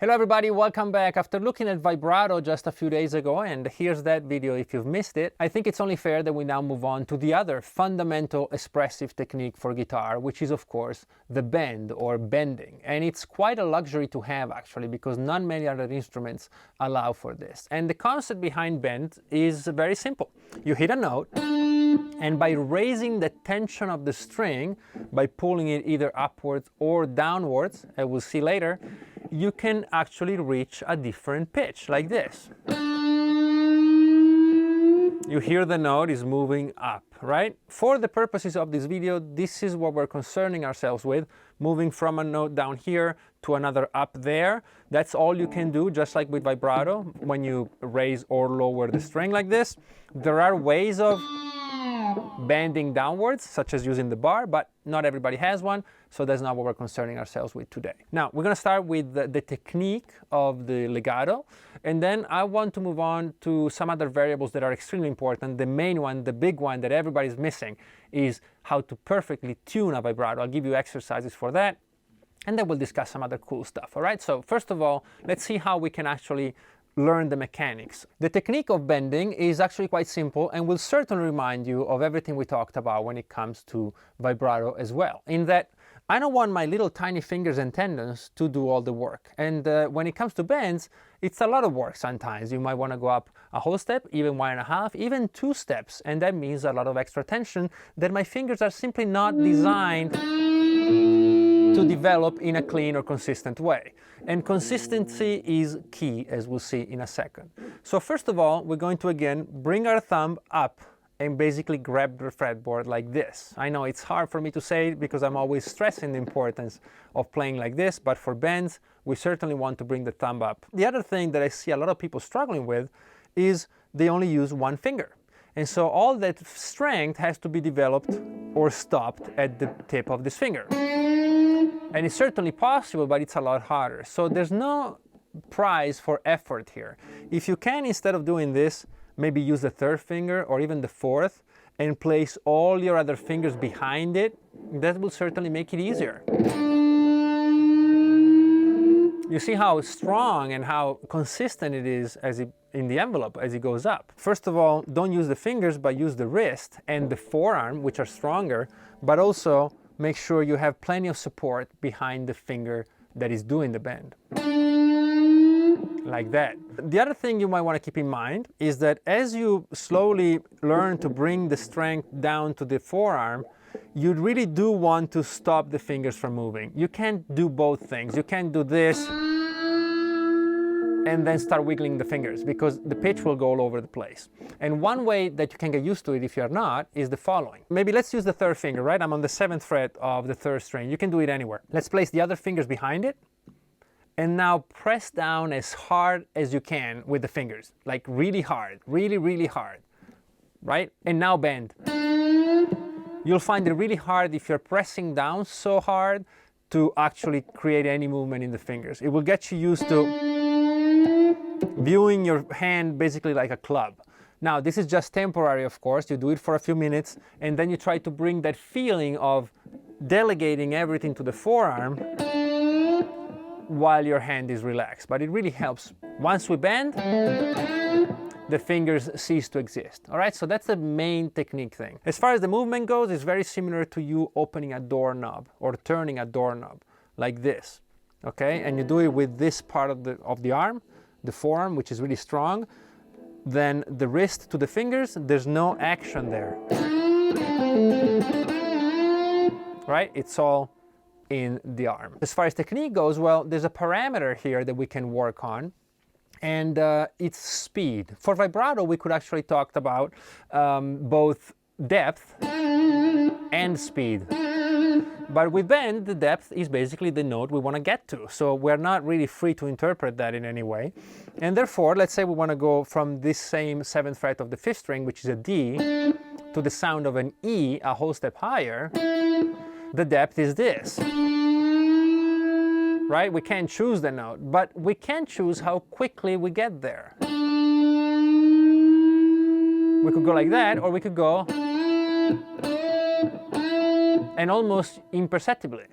Hello everybody, welcome back. After looking at vibrato just a few days ago, and here's that video if you've missed it, I think it's only fair that we now move on to the other fundamental expressive technique for guitar, which is of course the bend or bending. And it's quite a luxury to have actually, because not many other instruments allow for this. And the concept behind bend is very simple. You hit a note, and by raising the tension of the string, by pulling it either upwards or downwards, as we'll see later, you can actually reach a different pitch, like this. You hear the note is moving up, right? For the purposes of this video, this is what we're concerning ourselves with, moving from a note down here to another up there. That's all you can do, just like with vibrato, when you raise or lower the string like this. There are ways of bending downwards, such as using the bar, but not everybody has one, so that's not what we're concerning ourselves with today. Now, we're going to start with the technique of the legato, and then I want to move on to some other variables that are extremely important. The main one, the big one that everybody's missing, is how to perfectly tune a vibrato. I'll give you exercises for that, and then we'll discuss some other cool stuff, all right? So first of all, let's see how we can actually learn the mechanics. The technique of bending is actually quite simple and will certainly remind you of everything we talked about when it comes to vibrato as well, in that I don't want my little tiny fingers and tendons to do all the work. And when it comes to bends, it's a lot of work sometimes. You might want to go up a whole step, even 1.5, even 2 steps, and that means a lot of extra tension that my fingers are simply not designed to develop in a clean or consistent way. And consistency is key, as we'll see in a second. So first of all, we're going to again bring our thumb up and basically grab the fretboard like this. I know it's hard for me to say it because I'm always stressing the importance of playing like this, but for bends, we certainly want to bring the thumb up. The other thing that I see a lot of people struggling with is they only use one finger. And so all that strength has to be developed or stopped at the tip of this finger. And it's certainly possible, but it's a lot harder. So there's no prize for effort here. If you can, instead of doing this, maybe use the 3rd finger or even the 4th and place all your other fingers behind it, that will certainly make it easier. You see how strong and how consistent it is in the envelope as it goes up. First of all, don't use the fingers, but use the wrist and the forearm, which are stronger, but also make sure you have plenty of support behind the finger that is doing the bend. Like that. The other thing you might want to keep in mind is that as you slowly learn to bring the strength down to the forearm, you really do want to stop the fingers from moving. You can't do both things. You can't do this and then start wiggling the fingers, because the pitch will go all over the place. And one way that you can get used to it if you're not is the following. Maybe let's use the 3rd finger, right? I'm on the 7th fret of the 3rd string. You can do it anywhere. Let's place the other fingers behind it, and now press down as hard as you can with the fingers, like really hard, really, really hard, right? And now bend. You'll find it really hard if you're pressing down so hard to actually create any movement in the fingers. It will get you used to viewing your hand basically like a club. Now, this is just temporary, of course. You do it for a few minutes, and then you try to bring that feeling of delegating everything to the forearm while your hand is relaxed. But it really helps. Once we bend, the fingers cease to exist. All right, so that's the main technique thing. As far as the movement goes, it's very similar to you opening a doorknob or turning a doorknob like this. Okay, and you do it with this part of the arm, the forearm, which is really strong. Then the wrist to the fingers, there's no action there. Right? It's all in the arm. As far as technique goes, well, there's a parameter here that we can work on, and it's speed. For vibrato, we could actually talk about both depth and speed. But with bend, the depth is basically the note we want to get to. So we're not really free to interpret that in any way. And therefore, let's say we want to go from this same 7th fret of the 5th string, which is a D, to the sound of an E, a whole step higher. The depth is this. Right? We can't choose the note, but we can choose how quickly we get there. We could go like that, or we could go and almost imperceptibly.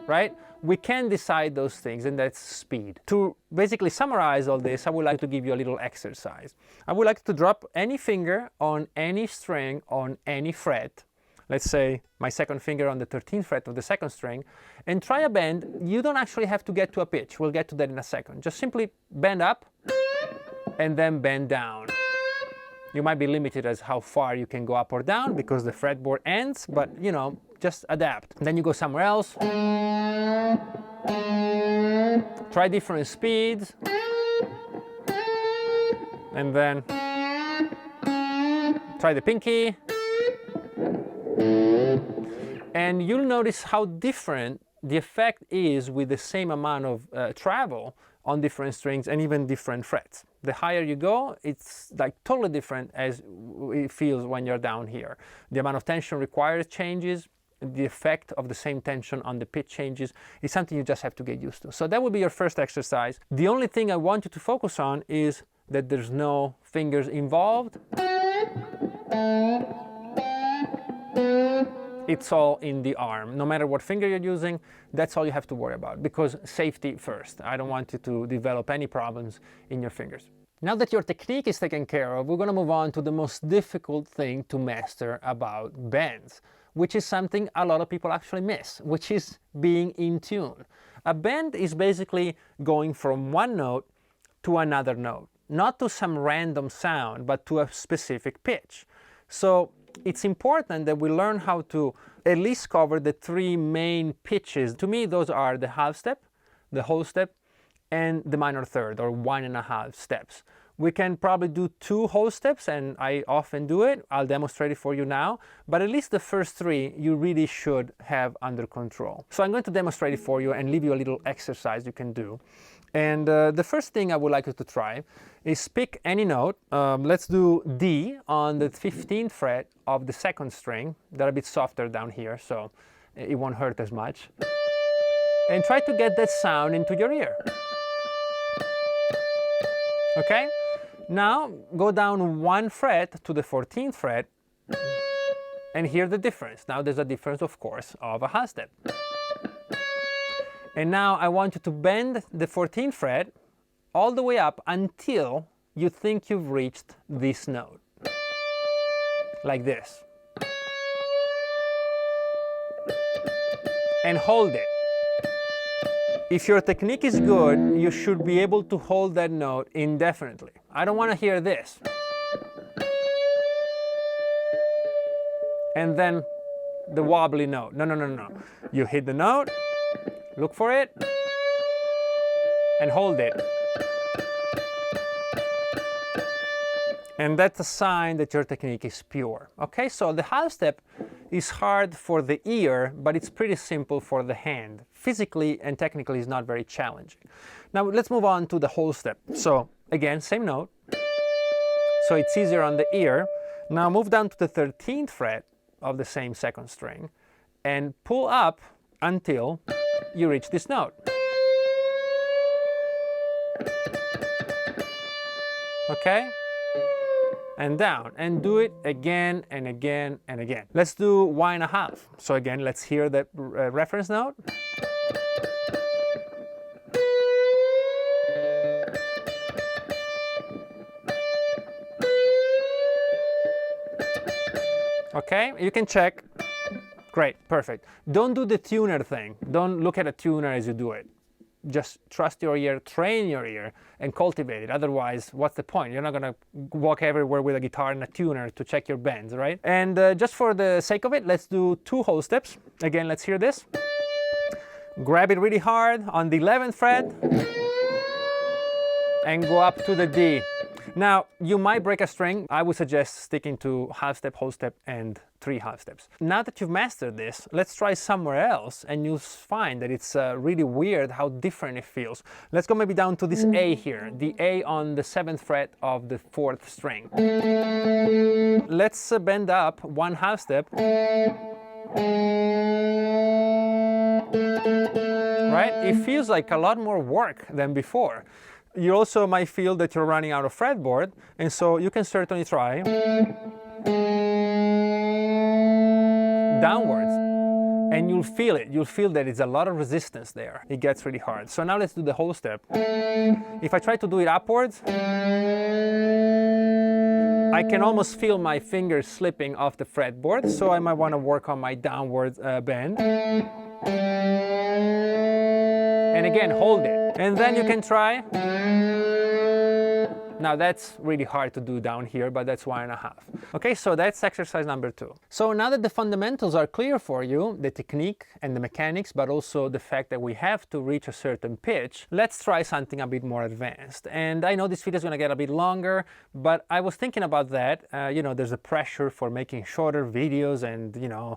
right? We can decide those things, and that's speed. To basically summarize all this, I would like to give you a little exercise. I would like to drop any finger on any string on any fret. Let's say my second finger on the 13th fret of the second string, and try a bend. You don't actually have to get to a pitch. We'll get to that in a second. Just simply bend up and then bend down. You might be limited as how far you can go up or down because the fretboard ends, but you know, just adapt. Then you go somewhere else. Try different speeds. And then try the pinky. And you'll notice how different the effect is with the same amount of travel on different strings and even different frets. The higher you go, it's like totally different as it feels when you're down here. The amount of tension required changes, the effect of the same tension on the pitch changes. It's something you just have to get used to. So that would be your first exercise. The only thing I want you to focus on is that there's no fingers involved. It's all in the arm. No matter what finger you're using, that's all you have to worry about, because safety first. I don't want you to develop any problems in your fingers. Now that your technique is taken care of, we're going to move on to the most difficult thing to master about bends, which is something a lot of people actually miss, which is being in tune. A bend is basically going from one note to another note, not to some random sound, but to a specific pitch. So it's important that we learn how to at least cover the three main pitches. To me, those are the half step, the whole step, and the minor third, or 1.5 steps. We can probably do 2 whole steps, and I often do it. I'll demonstrate it for you now, but at least the first 3 you really should have under control. So I'm going to demonstrate it for you and leave you a little exercise you can do. And the first thing I would like you to try is pick any note. Let's do D on the 15th fret of the second string. They're a bit softer down here, so it won't hurt as much. And try to get that sound into your ear. Okay? Now go down 1 fret to the 14th fret and hear the difference. Now there's a difference, of course, of a half step. And now I want you to bend the 14th fret all the way up until you think you've reached this note. Like this. And hold it. If your technique is good, you should be able to hold that note indefinitely. I don't want to hear this. And then the wobbly note. No, no, no, no. You hit the note. Look for it, and hold it. And that's a sign that your technique is pure. Okay, so the half step is hard for the ear, but it's pretty simple for the hand. Physically and technically it's not very challenging. Now let's move on to the whole step. So again, same note. So it's easier on the ear. Now move down to the 13th fret of the same second string and pull up until you reach this note. Okay? And down. And do it again and again and again. Let's do 1.5. So again, let's hear the reference note. Okay? You can check. Great, perfect. Don't do the tuner thing. Don't look at a tuner as you do it. Just trust your ear, train your ear, and cultivate it. Otherwise, what's the point? You're not going to walk everywhere with a guitar and a tuner to check your bends, right? And just for the sake of it, let's do 2 whole steps. Again, let's hear this. Grab it really hard on the 11th fret and go up to the D. Now, you might break a string. I would suggest sticking to half step, whole step, and 3 half steps. Now that you've mastered this, let's try somewhere else, and you'll find that it's really weird how different it feels. Let's go maybe down to this A here, the A on the 7th fret of the 4th string. Let's bend up 1 half step. Right? It feels like a lot more work than before. You also might feel that you're running out of fretboard, and so you can certainly try downwards. and you'll feel it. You'll feel that it's a lot of resistance there. It gets really hard. So now let's do the whole step. If I try to do it upwards, I can almost feel my fingers slipping off the fretboard, so I might want to work on my downward bend. And again, hold it. And then you can try. Now that's really hard to do down here, but that's 1.5. Okay, so that's exercise number 2. So now that the fundamentals are clear for you, the technique and the mechanics, but also the fact that we have to reach a certain pitch, let's try something a bit more advanced. And I know this video is going to get a bit longer, but I was thinking about that. You know, there's a pressure for making shorter videos and, you know,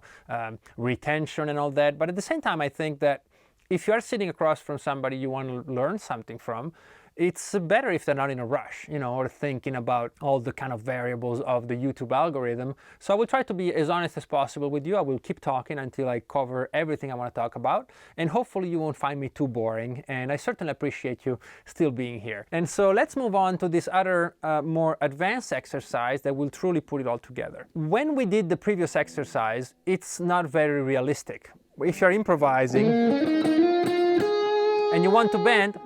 retention and all that. But at the same time, I think that if you are sitting across from somebody you want to learn something from, it's better if they're not in a rush, you know, or thinking about all the kind of variables of the YouTube algorithm. So I will try to be as honest as possible with you. I will keep talking until I cover everything I want to talk about. And hopefully you won't find me too boring. And I certainly appreciate you still being here. And so let's move on to this other more advanced exercise that will truly put it all together. When we did the previous exercise, it's not very realistic. If you're improvising and you want to bend,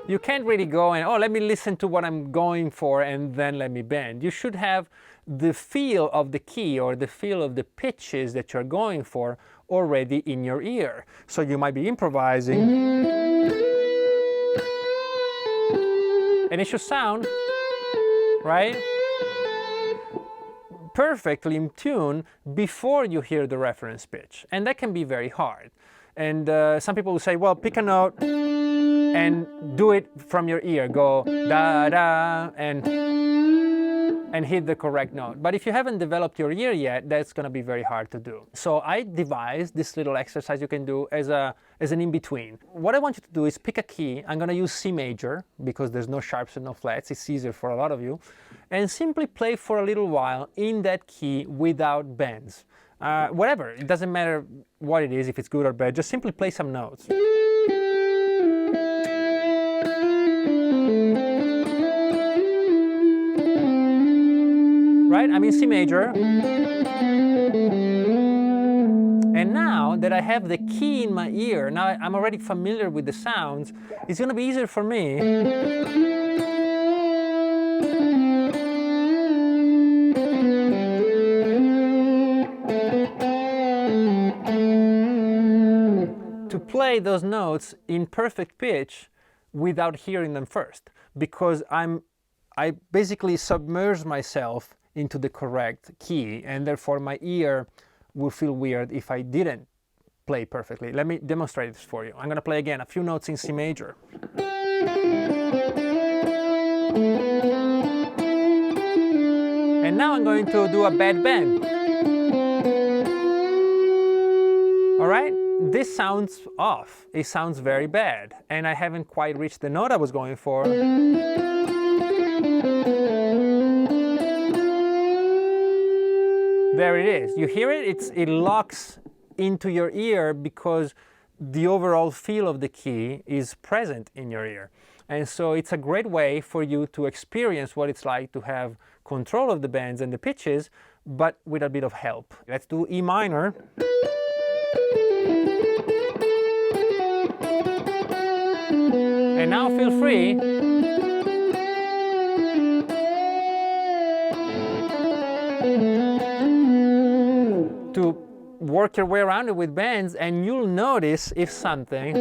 you can't really go and, oh, let me listen to what I'm going for and then let me bend. You should have the feel of the key or the feel of the pitches that you're going for already in your ear. So you might be improvising, and it should sound, right, perfectly in tune before you hear the reference pitch. And that can be very hard. And some people will say, well, pick a note and do it from your ear. Go da da and hit the correct note. But if you haven't developed your ear yet, that's going to be very hard to do. So I devised this little exercise you can do as an in-between. What I want you to do is pick a key. I'm going to use C major because there's no sharps and no flats. It's easier for a lot of you. And simply play for a little while in that key without bends. Whatever, it doesn't matter what it is, if it's good or bad, just simply play some notes. Right, I'm in C major. And now that I have the key in my ear, now I'm already familiar with the sounds, it's going to be easier for me to play those notes in perfect pitch without hearing them first, because I basically submerge myself into the correct key, and therefore my ear will feel weird if I didn't play perfectly. Let me demonstrate this for you. I'm going to play again a few notes in C major. And now I'm going to do a bad bend. All right? This sounds off. It sounds very bad. And I haven't quite reached the note I was going for. There it is. You hear it? It locks into your ear because the overall feel of the key is present in your ear. And so it's a great way for you to experience what it's like to have control of the bends and the pitches, but with a bit of help. Let's do E minor. And now feel free to work your way around it with bends, and you'll notice if something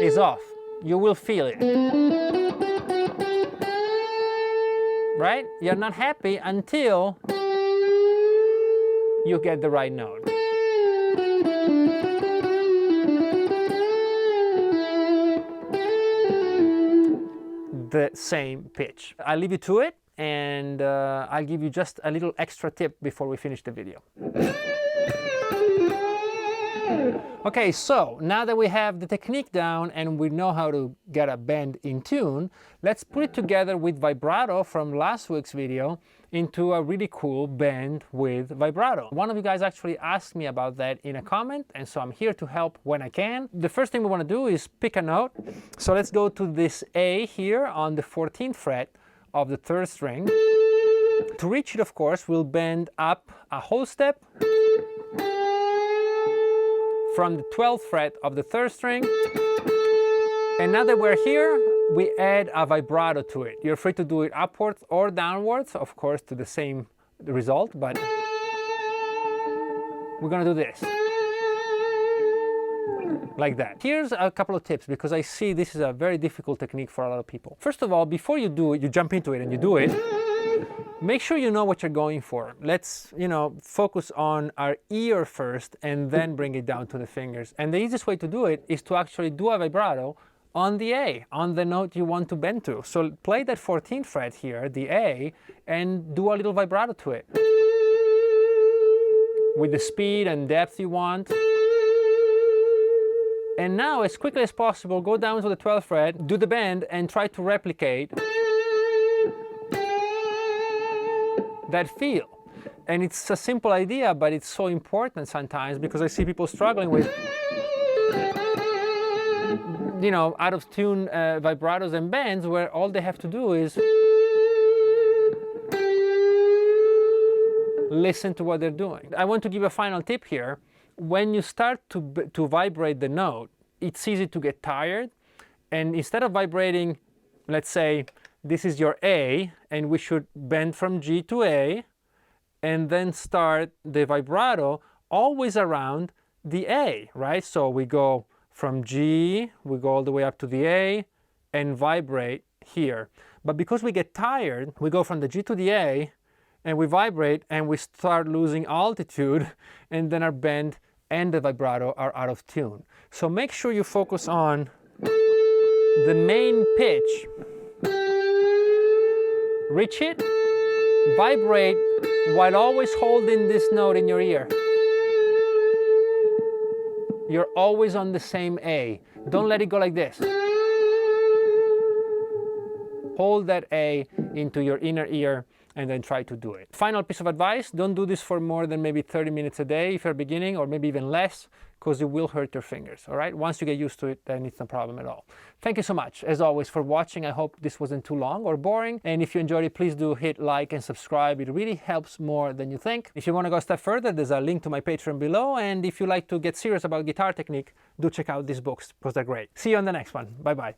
is off. You will feel it. Right? You're not happy until you get the right note. The same pitch. I'll leave you to it, and I'll give you just a little extra tip before we finish the video. Okay, so now that we have the technique down and we know how to get a bend in tune, let's put it together with vibrato from last week's video into a really cool bend with vibrato. One of you guys actually asked me about that in a comment, and so I'm here to help when I can. The first thing we want to do is pick a note. So let's go to this A here on the 14th fret of the 3rd string. To reach it, of course, we'll bend up a whole step from the 12th fret of the 3rd string. And now that we're here, we add a vibrato to it. You're free to do it upwards or downwards, of course, to the same result, but we're gonna do this. Like that. Here's a couple of tips, because I see this is a very difficult technique for a lot of people. First of all, before you do it, you jump into it and you do it, make sure you know what you're going for. Let's, focus on our ear first and then bring it down to the fingers. And the easiest way to do it is to actually do a vibrato on the A, on the note you want to bend to. So play that 14th fret here, the A, and do a little vibrato to it with the speed and depth you want. And now, as quickly as possible, go down to the 12th fret, do the bend, and try to replicate that feel. And it's a simple idea, but it's so important sometimes, because I see people struggling with, out of tune vibratos and bends, where all they have to do is listen to what they're doing. I want to give a final tip here. When you start to vibrate the note, it's easy to get tired. And instead of vibrating, let's say this is your A, and we should bend from G to A, and then start the vibrato always around the A, right? So we go from G, we go all the way up to the A, and vibrate here. But because we get tired, we go from the G to the A, and we vibrate, and we start losing altitude, and then our bend and the vibrato are out of tune. So make sure you focus on the main pitch. Reach it, vibrate, while always holding this note in your ear. You're always on the same A. Don't let it go like this. Hold that A into your inner ear and then try to do it. Final piece of advice, don't do this for more than maybe 30 minutes a day if you're beginning, or maybe even less, because it will hurt your fingers, all right? Once you get used to it, then it's no problem at all. Thank you so much, as always, for watching. I hope this wasn't too long or boring. And if you enjoyed it, please do hit like and subscribe. It really helps more than you think. If you want to go a step further, there's a link to my Patreon below. And if you like to get serious about guitar technique, do check out these books, because they're great. See you on the next one. Bye-bye.